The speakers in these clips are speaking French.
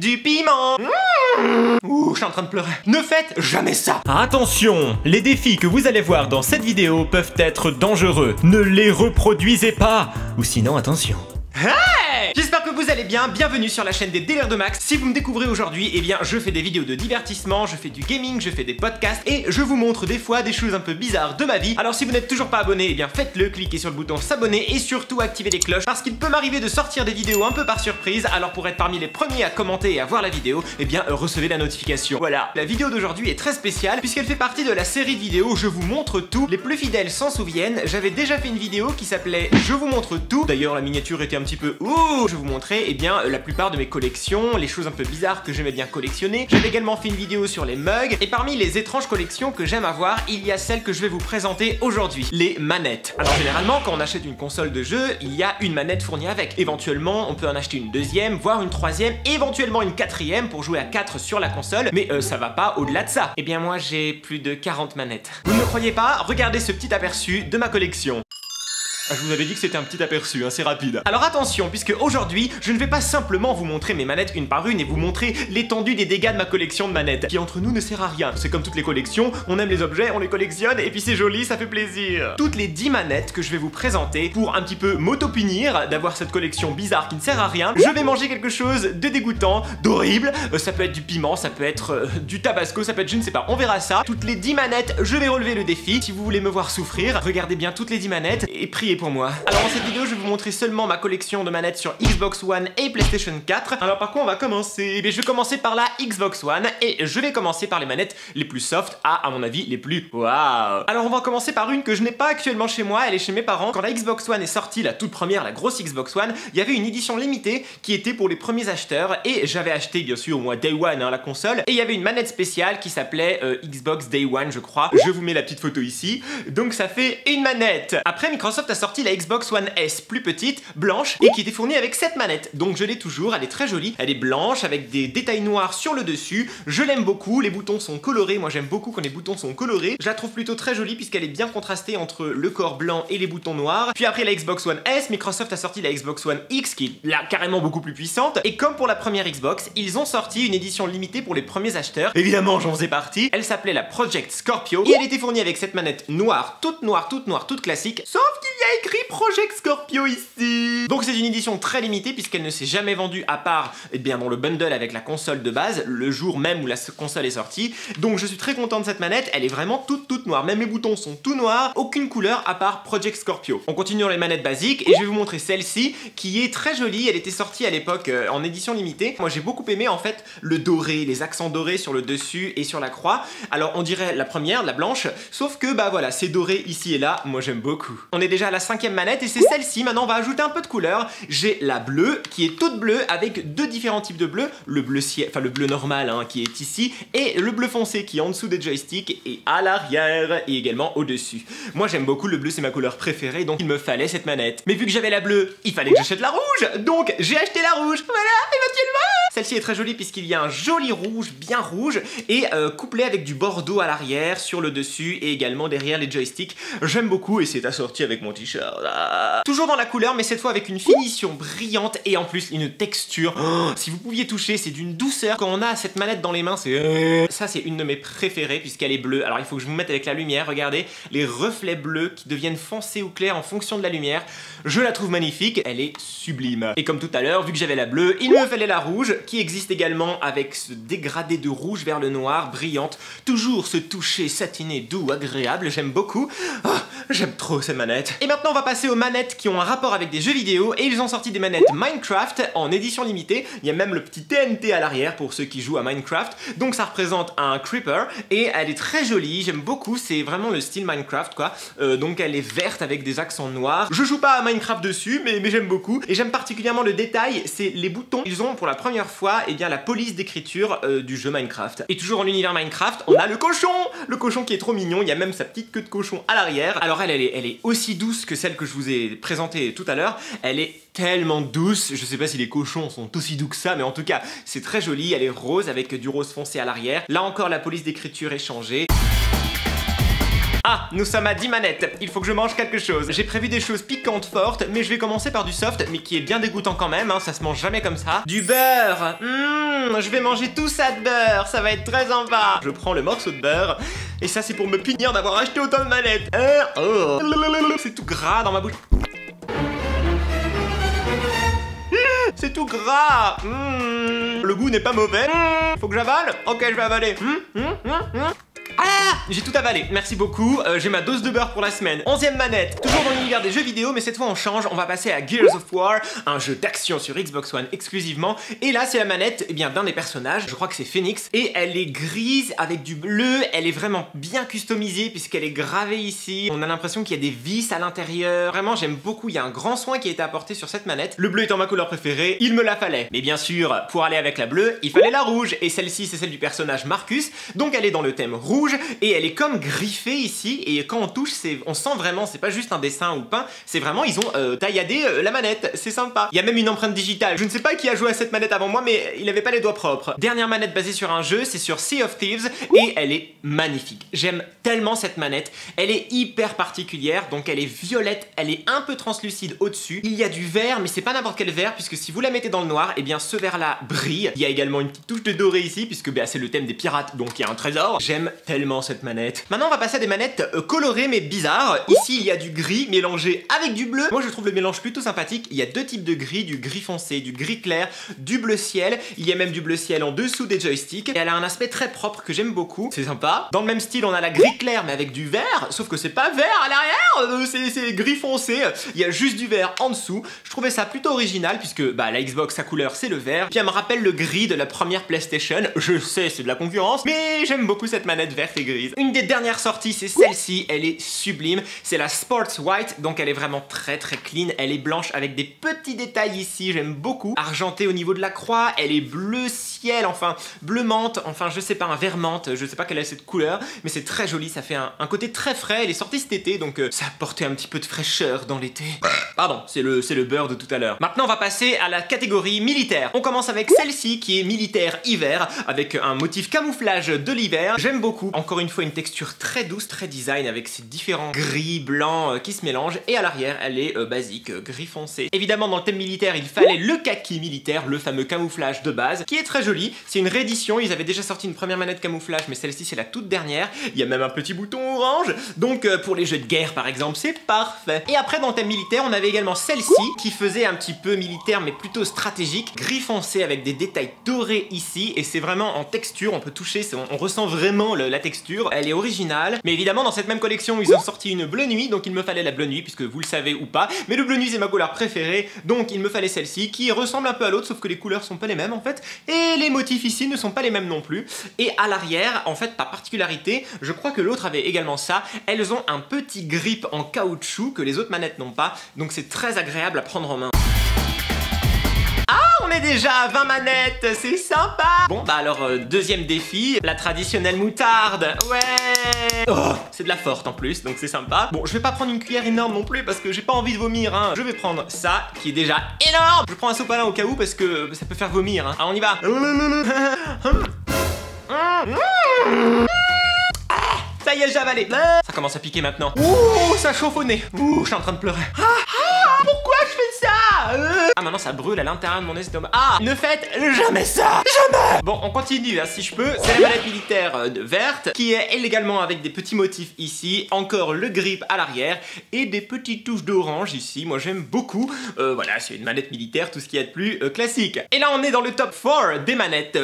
Du piment. Ouh, je suis en train de pleurer. Ne faites jamais ça. Attention, les défis que vous allez voir dans cette vidéo peuvent être dangereux. Ne les reproduisez pas, ou sinon attention. Hey! J'espère que vous allez bien, bienvenue sur la chaîne des délires de Max. Si vous me découvrez aujourd'hui, eh bien je fais des vidéos de divertissement, je fais du gaming, je fais des podcasts et je vous montre des fois des choses un peu bizarres de ma vie. Alors si vous n'êtes toujours pas abonné, eh bien faites-le, cliquez sur le bouton s'abonner et surtout activez les cloches parce qu'il peut m'arriver de sortir des vidéos un peu par surprise. Alors pour être parmi les premiers à commenter et à voir la vidéo, eh bien recevez la notification. Voilà, la vidéo d'aujourd'hui est très spéciale puisqu'elle fait partie de la série de vidéos Je vous montre tout. Les plus fidèles s'en souviennent, j'avais déjà fait une vidéo qui s'appelait Je vous montre tout. D'ailleurs la miniature était un petit peu ouh. Je vous montrais eh bien la plupart de mes collections, les choses un peu bizarres que j'aimais bien collectionner. J'avais également fait une vidéo sur les mugs et parmi les étranges collections que j'aime avoir, il y a celle que je vais vous présenter aujourd'hui, les manettes. Alors généralement quand on achète une console de jeu, il y a une manette fournie avec. Éventuellement on peut en acheter une deuxième, voire une troisième, éventuellement une quatrième pour jouer à 4 sur la console, mais ça va pas au-delà de ça. Eh bien moi j'ai plus de 40 manettes. Vous ne me croyez pas? Regardez ce petit aperçu de ma collection. Je vous avais dit que c'était un petit aperçu, hein, c'est rapide. Alors attention, puisque aujourd'hui, je ne vais pas simplement vous montrer mes manettes une par une et vous montrer l'étendue des dégâts de ma collection de manettes, qui entre nous ne sert à rien. C'est comme toutes les collections, on aime les objets, on les collectionne, et puis c'est joli, ça fait plaisir. Toutes les 10 manettes que je vais vous présenter, pour un petit peu m'auto-punir d'avoir cette collection bizarre qui ne sert à rien, je vais manger quelque chose de dégoûtant, d'horrible, ça peut être du piment, ça peut être du tabasco, ça peut être je ne sais pas, on verra ça. Toutes les 10 manettes, je vais relever le défi. Si vous voulez me voir souffrir, regardez bien toutes les 10 manettes et priez pour moi. Alors dans cette vidéo je vais vous montrer seulement ma collection de manettes sur Xbox One et PlayStation 4. Alors par quoi on va commencer? Eh bien, je vais commencer par la Xbox One et je vais commencer par les manettes les plus soft, à mon avis les plus waouh. Alors on va commencer par une que je n'ai pas actuellement chez moi, elle est chez mes parents. Quand la Xbox One est sortie, la toute première, la grosse Xbox One, il y avait une édition limitée qui était pour les premiers acheteurs et j'avais acheté bien sûr au mois Day One la console et il y avait une manette spéciale qui s'appelait Xbox Day One je crois. Je vous mets la petite photo ici. Donc ça fait une manette. Après Microsoft a sorti la Xbox One S, plus petite, blanche, et qui était fournie avec cette manette. Donc je l'ai toujours, elle est très jolie, elle est blanche avec des détails noirs sur le dessus. Je l'aime beaucoup, les boutons sont colorés, moi j'aime beaucoup quand les boutons sont colorés. Je la trouve plutôt très jolie puisqu'elle est bien contrastée entre le corps blanc et les boutons noirs. Puis après la Xbox One S, Microsoft a sorti la Xbox One X qui est là carrément beaucoup plus puissante. Et comme pour la première Xbox, ils ont sorti une édition limitée pour les premiers acheteurs. Évidemment j'en faisais partie. Elle s'appelait la Project Scorpio et elle était fournie avec cette manette noire, toute classique. Sauf qu'il y a écrit Project Scorpio ici. Donc c'est une édition très limitée puisqu'elle ne s'est jamais vendue à part eh bien dans le bundle avec la console de base le jour même où la console est sortie. Donc je suis très content de cette manette, elle est vraiment toute noire, même les boutons sont tout noirs, aucune couleur à part Project Scorpio. On continue dans les manettes basiques et je vais vous montrer celle-ci qui est très jolie, elle était sortie à l'époque en édition limitée. Moi j'ai beaucoup aimé en fait le doré, les accents dorés sur le dessus et sur la croix. Alors on dirait la première, la blanche, sauf que bah voilà, c'est doré ici et là, moi j'aime beaucoup. On est déjà à la 5e manette et c'est celle-ci. Maintenant on va ajouter un peu de couleur. J'ai la bleue qui est toute bleue avec deux différents types de bleu. Le bleu ciel, enfin le bleu normal hein, qui est ici et le bleu foncé qui est en dessous des joysticks et à l'arrière et également au-dessus. Moi j'aime beaucoup le bleu, c'est ma couleur préférée donc il me fallait cette manette. Mais vu que j'avais la bleue, il fallait que j'achète la rouge donc j'ai acheté la rouge. Voilà, éventuellement. Celle-ci est très jolie puisqu'il y a un joli rouge, bien rouge et couplé avec du bordeaux à l'arrière, sur le dessus et également derrière les joysticks. J'aime beaucoup et c'est assorti avec mon t-shirt. Toujours dans la couleur mais cette fois avec une finition brillante et en plus une texture. Oh, si vous pouviez toucher, c'est d'une douceur. Quand on a cette manette dans les mains, c'est... Ça c'est une de mes préférées puisqu'elle est bleue. Alors il faut que je vous mette avec la lumière, regardez. Les reflets bleus qui deviennent foncés ou clairs en fonction de la lumière. Je la trouve magnifique, elle est sublime. Et comme tout à l'heure, vu que j'avais la bleue, il me fallait la rouge qui existe également avec ce dégradé de rouge vers le noir, brillante. Toujours ce toucher satiné, doux, agréable, j'aime beaucoup. Oh, j'aime trop cette manette. Et maintenant on va passer aux manettes qui ont un rapport avec des jeux vidéo et ils ont sorti des manettes Minecraft en édition limitée. Il y a même le petit TNT à l'arrière pour ceux qui jouent à Minecraft. Donc ça représente un creeper et elle est très jolie, j'aime beaucoup, c'est vraiment le style Minecraft quoi. Donc elle est verte avec des accents noirs. Je joue pas à Minecraft dessus mais j'aime beaucoup et j'aime particulièrement le détail, c'est les boutons. Ils ont pour la première fois eh bien, la police d'écriture du jeu Minecraft. Et toujours en univers Minecraft, on a le cochon qui est trop mignon, il y a même sa petite queue de cochon à l'arrière. Alors elle est aussi douce que celle que je vous ai présentée tout à l'heure, elle est tellement douce, je sais pas si les cochons sont aussi doux que ça, mais en tout cas c'est très joli, elle est rose avec du rose foncé à l'arrière. Là encore la police d'écriture est changée. Ah, nous sommes à 10 manettes, il faut que je mange quelque chose. J'ai prévu des choses piquantes fortes, mais je vais commencer par du soft, mais qui est bien dégoûtant quand même, hein, ça se mange jamais comme ça. Du beurre, je vais manger tout ça de beurre, ça va être très sympa. Je prends le morceau de beurre, et ça c'est pour me punir d'avoir acheté autant de manettes. C'est tout gras dans ma bouche. C'est tout gras. Le goût n'est pas mauvais. Faut que j'avale. Ok, je vais avaler. Ah, j'ai tout avalé, merci beaucoup, j'ai ma dose de beurre pour la semaine. 11e manette, toujours dans l'univers des jeux vidéo, mais cette fois on change, on va passer à Gears of War, un jeu d'action sur Xbox One exclusivement. Et là c'est la manette d'un des personnages, je crois que c'est Phoenix, et elle est grise avec du bleu, elle est vraiment bien customisée puisqu'elle est gravée ici. On a l'impression qu'il y a des vis à l'intérieur, vraiment j'aime beaucoup, il y a un grand soin qui a été apporté sur cette manette. Le bleu étant ma couleur préférée, il me la fallait. Mais bien sûr, pour aller avec la bleue, il fallait la rouge, et celle-ci c'est celle du personnage Marcus, donc elle est dans le thème rouge. Et elle est comme griffée ici, et quand on touche, on sent vraiment, c'est pas juste un dessin ou peint, c'est vraiment, ils ont tailladé la manette, c'est sympa. Il y a même une empreinte digitale, je ne sais pas qui a joué à cette manette avant moi, mais il avait pas les doigts propres. Dernière manette basée sur un jeu, c'est sur Sea of Thieves, et elle est magnifique. J'aime tellement cette manette, elle est hyper particulière, donc elle est violette, elle est un peu translucide au-dessus. Il y a du vert, mais c'est pas n'importe quel vert, puisque si vous la mettez dans le noir, et bien ce vert-là brille. Il y a également une petite touche de doré ici, puisque c'est le thème des pirates, donc il y a un trésor. J'aime tellement cette manette. Maintenant on va passer à des manettes colorées mais bizarres. Ici il y a du gris mélangé avec du bleu. Moi je trouve le mélange plutôt sympathique. Il y a deux types de gris, du gris foncé, du gris clair, du bleu ciel. Il y a même du bleu ciel en dessous des joysticks. Et elle a un aspect très propre que j'aime beaucoup. C'est sympa. Dans le même style on a la gris clair mais avec du vert. Sauf que c'est pas vert à l'arrière, c'est gris foncé. Il y a juste du vert en dessous. Je trouvais ça plutôt original puisque la Xbox sa couleur c'est le vert. Puis elle me rappelle le gris de la première PlayStation. Je sais c'est de la concurrence mais j'aime beaucoup cette manette verte et grise. Une des dernières sorties c'est celle-ci, elle est sublime, c'est la Sports White, donc elle est vraiment très clean, elle est blanche avec des petits détails ici, j'aime beaucoup, argentée au niveau de la croix, elle est bleu ciel, enfin bleu menthe, enfin je sais pas, un vert menthe, je sais pas quelle est cette couleur, mais c'est très joli, ça fait un côté très frais, elle est sortie cet été, donc ça a apporté un petit peu de fraîcheur dans l'été. Pardon, c'est le beurre de tout à l'heure. Maintenant on va passer à la catégorie militaire. On commence avec celle-ci qui est militaire hiver, avec un motif camouflage de l'hiver, j'aime beaucoup, encore une fois une texture très douce, très design avec ces différents gris, blancs qui se mélangent, et à l'arrière elle est basique, gris foncé. Évidemment dans le thème militaire il fallait le kaki militaire, le fameux camouflage de base, qui est très joli, c'est une réédition, ils avaient déjà sorti une première manette camouflage mais celle-ci c'est la toute dernière, il y a même un petit bouton orange, donc pour les jeux de guerre par exemple c'est parfait. Et après dans le thème militaire on avait également celle-ci qui faisait un petit peu militaire mais plutôt stratégique, gris foncé avec des détails dorés ici, et c'est vraiment en texture, on peut toucher, on ressent vraiment la texture, elle est originale. Mais évidemment dans cette même collection ils ont sorti une bleue nuit, donc il me fallait la bleue nuit puisque vous le savez ou pas, mais le bleu nuit c'est ma couleur préférée, donc il me fallait celle-ci qui ressemble un peu à l'autre sauf que les couleurs sont pas les mêmes en fait, et les motifs ici ne sont pas les mêmes non plus. Et à l'arrière en fait par particularité, je crois que l'autre avait également ça, elles ont un petit grip en caoutchouc que les autres manettes n'ont pas, donc c'est très agréable à prendre en main. On est déjà à 20 manettes, c'est sympa. Bon alors deuxième défi, la traditionnelle moutarde. Ouais. Oh, c'est de la forte en plus, donc c'est sympa. Bon, je vais pas prendre une cuillère énorme non plus parce que j'ai pas envie de vomir, hein. Je vais prendre ça qui est déjà énorme. Je prends un sopalin au cas où parce que ça peut faire vomir, hein. Alors on y va. Ça y est, j'ai avalé. Ça commence à piquer maintenant. Ouh, ça chauffe au nez. Ouh, je suis en train de pleurer. Pourquoi je fais ça? Ah, maintenant ça brûle à l'intérieur de mon estomac. Ah, ne faites jamais ça. Jamais. Bon, on continue, hein, si je peux. C'est la manette militaire verte qui est également avec des petits motifs ici. Encore le grip à l'arrière et des petites touches d'orange ici. Moi, j'aime beaucoup. Voilà, c'est une manette militaire, tout ce qu'il y a de plus classique. Et là, on est dans le top 4 des manettes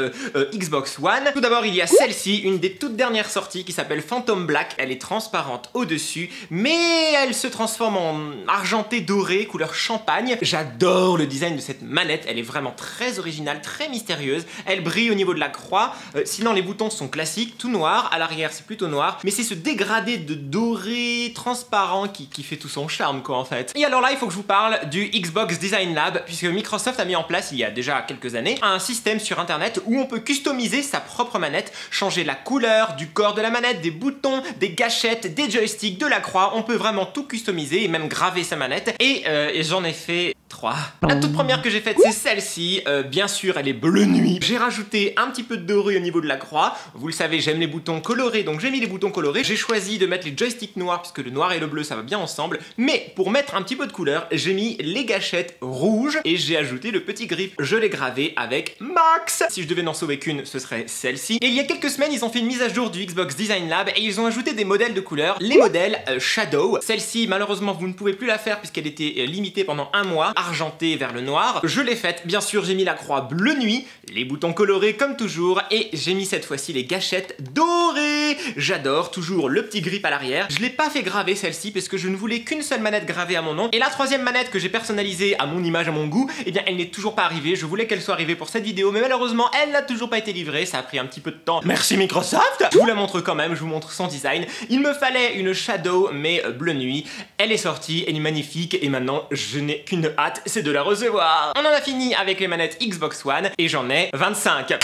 Xbox One. Tout d'abord, il y a celle-ci, une des toutes dernières sorties qui s'appelle Phantom Black. Elle est transparente au-dessus, mais elle se transforme en argenté doré, couleur champagne. J'adore le design de cette manette, elle est vraiment très originale, très mystérieuse. Elle brille au niveau de la croix, sinon les boutons sont classiques, tout noir. À l'arrière c'est plutôt noir, mais c'est ce dégradé de doré transparent qui fait tout son charme quoi en fait. Et alors là il faut que je vous parle du Xbox Design Lab, puisque Microsoft a mis en place il y a déjà quelques années un système sur internet où on peut customiser sa propre manette, changer la couleur du corps de la manette, des boutons, des gâchettes, des joysticks, de la croix. On peut vraiment tout customiser et même graver sa manette, et j'en ai fait 3. La toute première que j'ai faite, c'est celle-ci. Bien sûr, elle est bleu nuit. J'ai rajouté un petit peu de doré au niveau de la croix. Vous le savez, j'aime les boutons colorés, donc j'ai mis les boutons colorés. J'ai choisi de mettre les joysticks noirs, puisque le noir et le bleu, ça va bien ensemble. Mais pour mettre un petit peu de couleur, j'ai mis les gâchettes rouges et j'ai ajouté le petit grip. Je l'ai gravé avec Max. Si je devais n'en sauver qu'une, ce serait celle-ci. Et il y a quelques semaines, ils ont fait une mise à jour du Xbox Design Lab et ils ont ajouté des modèles de couleurs. Les modèles Shadow. Celle-ci, malheureusement, vous ne pouvez plus la faire puisqu'elle était limitée pendant un mois, argentée vers le noir. Je l'ai faite. Bien sûr, j'ai mis la croix bleu nuit, les boutons colorés comme toujours et j'ai mis cette fois-ci les gâchettes dorées. J'adore toujours le petit grip à l'arrière. Je l'ai pas fait graver celle-ci parce que je ne voulais qu'une seule manette gravée à mon nom. Et la troisième manette que j'ai personnalisée à mon image, à mon goût, eh bien elle n'est toujours pas arrivée. Je voulais qu'elle soit arrivée pour cette vidéo, mais malheureusement elle n'a toujours pas été livrée. Ça a pris un petit peu de temps. Merci Microsoft. Je vous la montre quand même, je vous montre son design. Il me fallait une Shadow mais bleu nuit. Elle est sortie, elle est magnifique et maintenant je n'ai qu'une hâte, c'est de la recevoir. On en a fini avec les manettes Xbox One et j'en ai 25.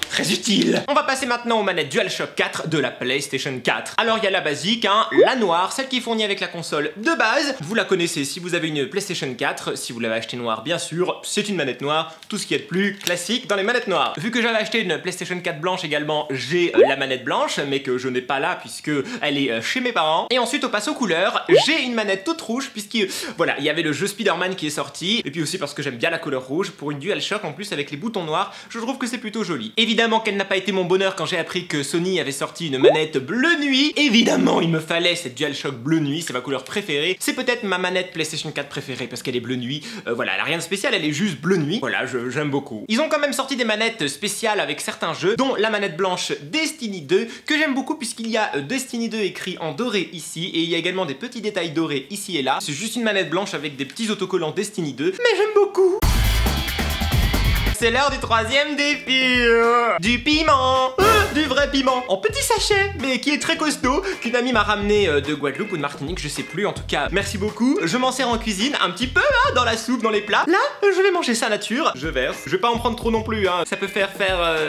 Très utile. On va passer maintenant aux manettes DualShock 4 de la PlayStation 4. Alors il y a la basique, hein, la noire, celle qui est fournie avec la console de base. Vous la connaissez si vous avez une PlayStation 4, si vous l'avez acheté noire bien sûr, c'est une manette noire, tout ce qui est de plus classique dans les manettes noires. Vu que j'avais acheté une PlayStation 4 blanche également, j'ai la manette blanche, mais que je n'ai pas là puisque elle est chez mes parents. Et ensuite on passe aux couleurs, j'ai une manette toute rouge puisque voilà, il y avait le jeu Spider-Man qui est sorti, et puis aussi parce que j'aime bien la couleur rouge, pour une DualShock en plus avec les boutons noirs, je trouve que c'est plutôt joli. Évidemment qu'elle n'a pas été mon bonheur quand j'ai appris que Sony avait sorti une manette bleu nuit. Évidemment, il me fallait cette DualShock bleu nuit, c'est ma couleur préférée. C'est peut-être ma manette PlayStation 4 préférée parce qu'elle est bleu nuit. Voilà, elle a rien de spécial, elle est juste bleu nuit. Voilà, j'aime beaucoup. Ils ont quand même sorti des manettes spéciales avec certains jeux, dont la manette blanche Destiny 2, que j'aime beaucoup puisqu'il y a Destiny 2 écrit en doré ici, et il y a également des petits détails dorés ici et là. C'est juste une manette blanche avec des petits autocollants Destiny 2, mais j'aime beaucoup. C'est l'heure du troisième défi. Du piment. Du vrai piment. En petit sachet, mais qui est très costaud. Qu'une amie m'a ramené de Guadeloupe ou de Martinique, je sais plus. En tout cas, merci beaucoup. Je m'en sers en cuisine, un petit peu, hein, dans la soupe, dans les plats. Là, je vais manger ça nature. Je verse. Je vais pas en prendre trop non plus, hein. Ça peut faire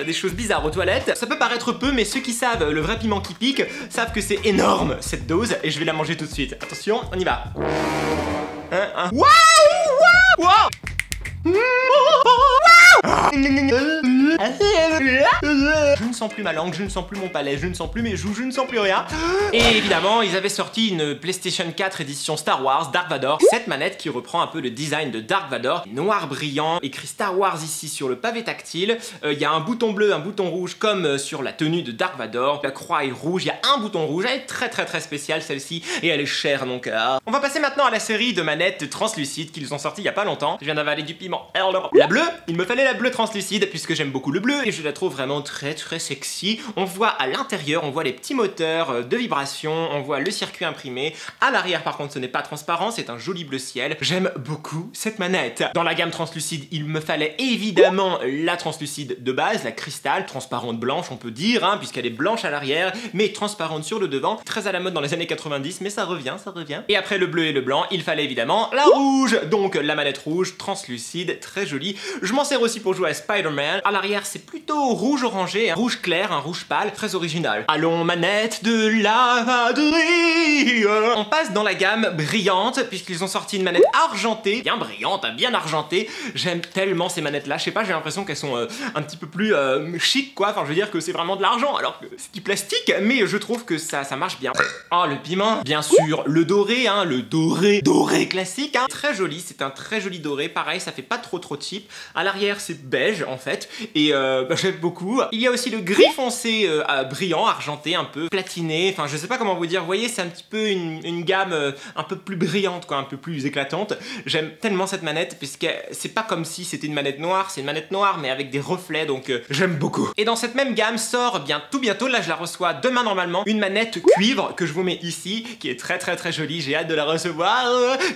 des choses bizarres aux toilettes. Ça peut paraître peu, mais ceux qui savent le vrai piment qui pique savent que c'est énorme, cette dose. Et je vais la manger tout de suite. Attention, on y va. Waouh! Waouh! Je ne sens plus ma langue, je ne sens plus mon palais, je ne sens plus mes joues, je ne sens plus rien. Et évidemment, ils avaient sorti une PlayStation 4 édition Star Wars Dark Vador. Cette manette qui reprend un peu le design de Dark Vador. Noir brillant, écrit Star Wars ici sur le pavé tactile. Il y a un bouton bleu, un bouton rouge comme sur la tenue de Dark Vador. La croix est rouge, il y a un bouton rouge. Elle est très spéciale celle-ci et elle est chère donc. On va passer maintenant à la série de manettes translucides qu'ils ont sorti il y a pas longtemps. Je viens d'avaler du piment. Alors, la bleue, il me fallait la bleue translucide puisque j'aime beaucoup le bleu et je la trouve vraiment très sexy. On voit à l'intérieur, on voit les petits moteurs de vibration, on voit le circuit imprimé. À l'arrière par contre ce n'est pas transparent, c'est un joli bleu ciel. J'aime beaucoup cette manette. Dans la gamme translucide, il me fallait évidemment la translucide de base, la cristal, transparente blanche on peut dire, hein, puisqu'elle est blanche à l'arrière, mais transparente sur le devant. Très à la mode dans les années 90, mais ça revient. Et après le bleu et le blanc, il fallait évidemment la rouge. Donc la manette rouge, translucide, très jolie. Je m'en sers aussi pour jouer à Spider-Man. À l'arrière, c'est plutôt rouge orangé, un rouge clair, un rouge pâle, très original. Allons, manette de lavaderie. On passe dans la gamme brillante, puisqu'ils ont sorti une manette argentée, bien brillante, bien argentée. J'aime tellement ces manettes-là. Je sais pas, j'ai l'impression qu'elles sont un petit peu plus chic, quoi. Enfin, je veux dire que c'est vraiment de l'argent, alors que c'est du plastique, mais je trouve que ça marche bien. Oh, le piment. Bien sûr, le doré, hein, le doré classique, hein. Très joli, c'est un très joli doré. Pareil, ça fait pas trop cheap. À l'arrière, c'est beige, en fait, et j'aime beaucoup. Il y a aussi le gris foncé brillant, argenté, un peu platiné, enfin je sais pas comment vous dire, vous voyez c'est un petit peu une gamme un peu plus brillante quoi, un peu plus éclatante. J'aime tellement cette manette puisque c'est pas comme si c'était une manette noire, c'est une manette noire mais avec des reflets donc j'aime beaucoup. Et dans cette même gamme sort tout bientôt, là je la reçois demain normalement, une manette cuivre que je vous mets ici, qui est très jolie, j'ai hâte de la recevoir.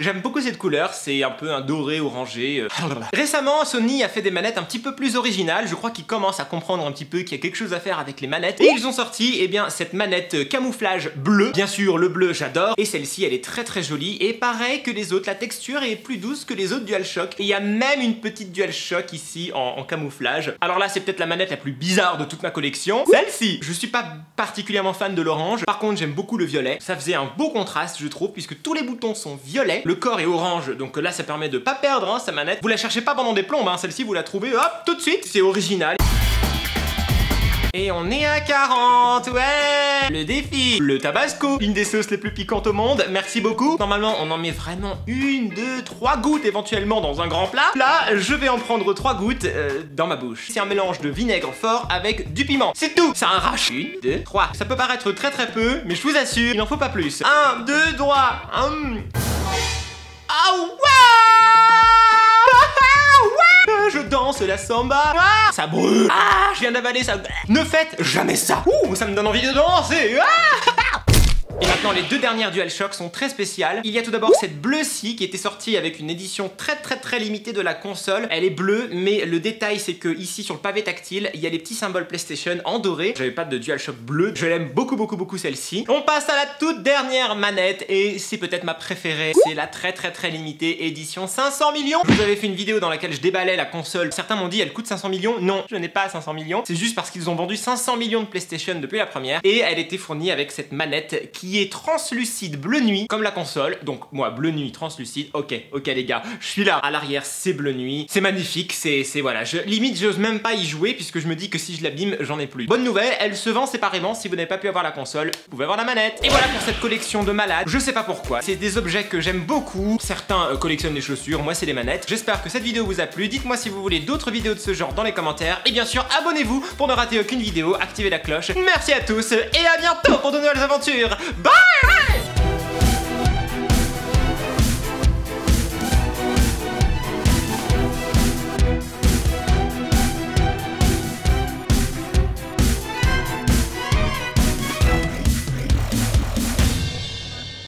J'aime beaucoup cette couleur, c'est un peu un doré orangé. Récemment Sony a fait des manettes un petit peu plus originales, je crois qu'ils commencent à comprendre entendre un petit peu qu'il y a quelque chose à faire avec les manettes. Et ils ont sorti, eh bien, cette manette camouflage bleu. Bien sûr, le bleu, j'adore. Et celle-ci, elle est très très jolie. Et pareil que les autres, la texture est plus douce que les autres DualShock. Et il y a même une petite DualShock ici en camouflage. Alors là, c'est peut-être la manette la plus bizarre de toute ma collection. Celle-ci, je suis pas particulièrement fan de l'orange. Par contre, j'aime beaucoup le violet. Ça faisait un beau contraste, je trouve, puisque tous les boutons sont violets. Le corps est orange, donc là, ça permet de pas perdre sa manette. Vous la cherchez pas pendant des plombes, celle-ci, vous la trouvez, hop, tout de suite. C'est original. Et on est à 40, ouais. Le défi, le tabasco, une des sauces les plus piquantes au monde, merci beaucoup. Normalement, on en met vraiment 1, 2, 3 gouttes éventuellement dans un grand plat. Là, je vais en prendre 3 gouttes dans ma bouche. C'est un mélange de vinaigre fort avec du piment. C'est tout, ça arrache. 1, 2, 3. Ça peut paraître très très peu, mais je vous assure, il n'en faut pas plus. 1, 2, 3. Ah ouais. Je danse la samba. Ah, ça brûle. Ah, je viens d'avaler ça. Ne faites jamais ça. Ouh, ça me donne envie de danser. Ah. Et maintenant, les deux dernières DualShock sont très spéciales. Il y a tout d'abord cette bleue-ci qui était sortie avec une édition très limitée de la console. Elle est bleue, mais le détail c'est que ici sur le pavé tactile, il y a les petits symboles PlayStation en doré. J'avais pas de DualShock bleu. Je l'aime beaucoup celle-ci. On passe à la toute dernière manette et c'est peut-être ma préférée. C'est la très limitée édition 500 millions. Je vous avais fait une vidéo dans laquelle je déballais la console. Certains m'ont dit elle coûte 500 millions. Non, je n'ai pas 500 millions. C'est juste parce qu'ils ont vendu 500 millions de PlayStation depuis la première. Et elle était fournie avec cette manette qui est translucide bleu nuit comme la console. Donc moi bleu nuit translucide, ok les gars, je suis là. À l'arrière c'est bleu nuit, c'est magnifique, c'est voilà, limite j'ose même pas y jouer puisque je me dis que si je l'abîme j'en ai plus. Bonne nouvelle, elle se vend séparément. Si vous n'avez pas pu avoir la console, vous pouvez avoir la manette. Et voilà pour cette collection de malades. Je sais pas pourquoi, c'est des objets que j'aime beaucoup. Certains collectionnent les chaussures, moi c'est les manettes. J'espère que cette vidéo vous a plu. Dites-moi si vous voulez d'autres vidéos de ce genre dans les commentaires. Et bien sûr abonnez-vous pour ne rater aucune vidéo, activez la cloche. Merci à tous et à bientôt pour de nouvelles aventures. Bye.